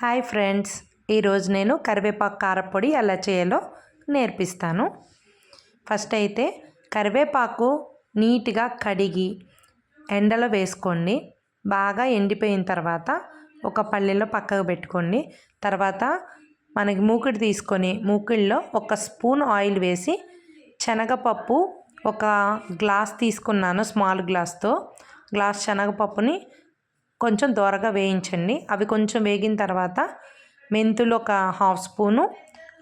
Hi friends, ఈరోజు నేను కరివేపాకు కారపొడి ఎలా చేయాలో నేర్పిస్తాను. ఫస్ట్ అయితే కరివేపాకు నీట్గా కడిగి ఎండలో వేసుకోండి. బాగా ఎండిపోయిన తర్వాత ఒక పళ్ళెలో పక్కకు పెట్టుకోండి. తర్వాత మనకి మూకుడు తీసుకొని మూకుడులో ఒక స్పూన్ ఆయిల్ వేసి శనగపప్పు ఒక గ్లాస్ తీసుకున్నాను. స్మాల్ గ్లాస్తో గ్లాస్ శనగపప్పుని కొంచెం దోరగా వేయించండి. అవి కొంచెం వేగిన తర్వాత మెంతులు ఒక హాఫ్ స్పూను,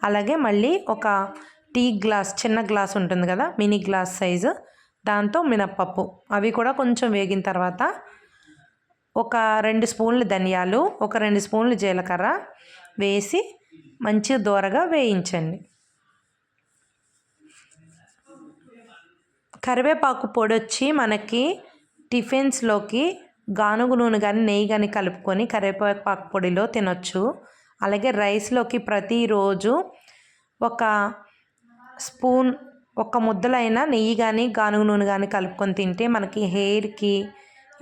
అలాగే మళ్ళీ ఒక టీ గ్లాస్ చిన్న గ్లాస్ ఉంటుంది కదా, మినీ గ్లాస్ సైజు, దాంతో మినప్పప్పు అవి కూడా కొంచెం వేగిన తర్వాత ఒక 2 స్పూన్లు ధనియాలు, ఒక 2 స్పూన్లు జీలకర్ర వేసి మంచిగా దోరగా వేయించండి. కరివేపాకు పొడి వచ్చి మనకి టిఫిన్స్లోకి గానుగు నూనె కానీ నెయ్యి కానీ కలుపుకొని కరివేపాకు పొడిలో తినొచ్చు. అలాగే రైస్లోకి ప్రతిరోజు ఒక స్పూన్ ఒక ముద్దలైన నెయ్యి కానీ గానుగు నూనె కానీ కలుపుకొని తింటే మనకి హెయిర్కి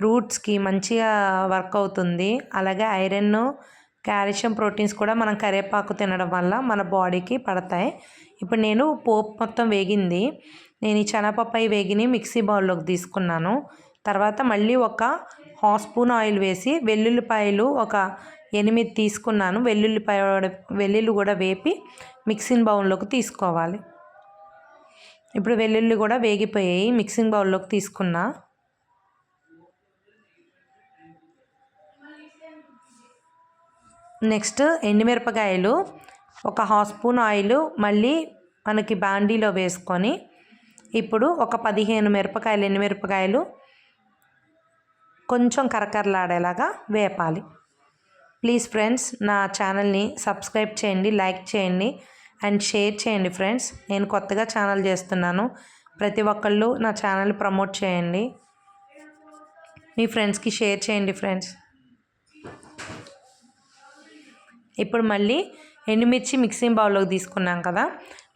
రూట్స్కి మంచిగా వర్క్ అవుతుంది. అలాగే ఐరన్, కాల్షియం, ప్రోటీన్స్ కూడా మనం కరివేపాకు తినడం వల్ల మన బాడీకి పడతాయి. ఇప్పుడు నేను పోపు మొత్తం వేగింది. నేను ఈ శనగపప్పు వేగిని మిక్సీ బౌల్లోకి తీసుకున్నాను. తర్వాత మళ్ళీ ఒక హాఫ్ స్పూన్ ఆయిల్ వేసి వెల్లుల్లిపాయలు ఒక 8 తీసుకున్నాను. వెల్లుల్లి కూడా వేపి మిక్సింగ్ బౌల్లోకి తీసుకోవాలి. ఇప్పుడు వెల్లుల్లి కూడా వేగిపోయాయి, మిక్సింగ్ బౌల్లోకి తీసుకున్నా. నెక్స్ట్ ఎండుమిరపకాయలు ఒక హాఫ్ స్పూన్ ఆయిల్ మళ్ళీ మనకి బాండీలో వేసుకొని ఇప్పుడు ఒక 15 ఎండుమిరపకాయలు కొంచెం కరకరలాడేలాగా వేపాలి. ప్లీజ్ ఫ్రెండ్స్, నా ఛానల్ని సబ్స్క్రైబ్ చేయండి, లైక్ చేయండి అండ్ షేర్ చేయండి. ఫ్రెండ్స్, నేను కొత్తగా ఛానల్ చేస్తున్నాను. ప్రతి ఒక్కళ్ళు నా ఛానల్ ప్రమోట్ చేయండి, మీ ఫ్రెండ్స్కి షేర్ చేయండి. ఫ్రెండ్స్, ఇప్పుడు మళ్ళీ ఎండుమిర్చి మిక్సింగ్ బౌల్లోకి తీసుకున్నాం కదా,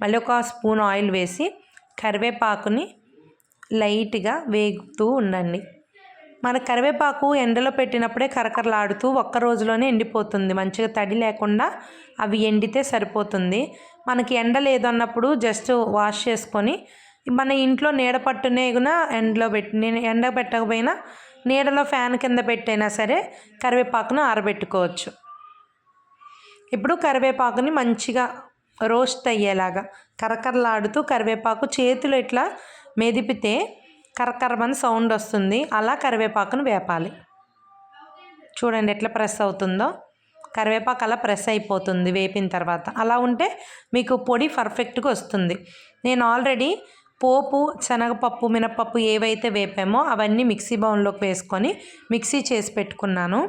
మళ్ళీ ఒక స్పూన్ ఆయిల్ వేసి కరివేపాకుని లైట్గా వేగుతూ ఉండండి. మన కరివేపాకు ఎండలో పెట్టినప్పుడే కరకరలాడుతూ ఒక్క రోజులోనే ఎండిపోతుంది. మంచిగా తడి లేకుండా అవి ఎండితే సరిపోతుంది. మనకి ఎండ లేదన్నప్పుడు జస్ట్ వాష్ చేసుకొని మన ఇంట్లో నీడ పట్టునే ఎండలో ఎండ పెట్టకపోయినా నీడలో ఫ్యాన్ కింద పెట్టైనా సరే కరివేపాకును ఆరబెట్టుకోవచ్చు. ఇప్పుడు కరివేపాకుని మంచిగా రోస్ట్ అయ్యేలాగా కరకరలాడుతూ కరివేపాకు చేతులు ఇట్లా మెదిపితే కరకరమని సౌండ్ వస్తుంది. అలా కరివేపాకును వేపాలి. చూడండి ఎట్లా ప్రెస్ అవుతుందో, కరివేపాకు అలా ప్రెస్ అయిపోతుంది వేపిన తర్వాత. అలా ఉంటే మీకు పొడి పర్ఫెక్ట్గా వస్తుంది. నేను ఆల్రెడీ పోపు, శనగపప్పు, మినపప్పు ఏవైతే వేపామో అవన్నీ మిక్సీ బౌల్లోకి వేసుకొని మిక్సీ చేసి పెట్టుకున్నాను.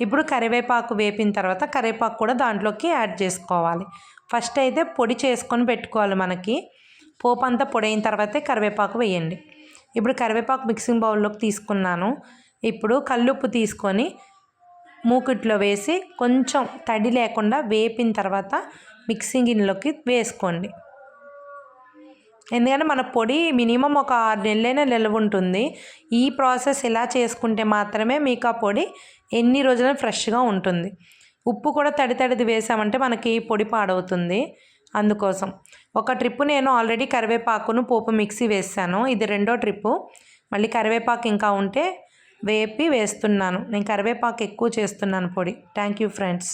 ఇప్పుడు కరివేపాకు వేపిన తర్వాత కరివేపాకు కూడా దాంట్లోకి యాడ్ చేసుకోవాలి. ఫస్ట్ అయితే పొడి చేసుకొని పెట్టుకోవాలి. మనకి పోపు అంతా పొడి అయిన తర్వాతే కరివేపాకు వేయండి. ఇప్పుడు కరివేపాకు మిక్సింగ్ బౌల్లోకి తీసుకున్నాను. ఇప్పుడు కల్లుప్పు తీసుకొని మూకుట్లో వేసి కొంచెం తడి లేకుండా వేపిన తర్వాత మిక్సింగ్ గిన్నెలోకి వేసుకోండి. ఎందుకంటే మన పొడి మినిమం ఒక 6 నెలలైనా నిల్వ ఉంటుంది. ఈ ప్రాసెస్ ఇలా చేసుకుంటే మాత్రమే మీకు ఆ పొడి ఎన్ని రోజులైనా ఫ్రెష్గా ఉంటుంది. ఉప్పు కూడా తడిది వేసామంటే మనకి పొడి పాడవుతుంది. అందుకోసం ఒక ట్రిప్పు నేను ఆల్రెడీ కరివేపాకును పోపు మిక్సీ వేసాను. ఇది 2వ ట్రిప్పు. మళ్ళీ కరివేపాకు ఇంకా ఉంటే వేపి వేస్తున్నాను. నేను కరివేపాకు ఎక్కువ చేస్తున్నాను పొడి. Thank you friends.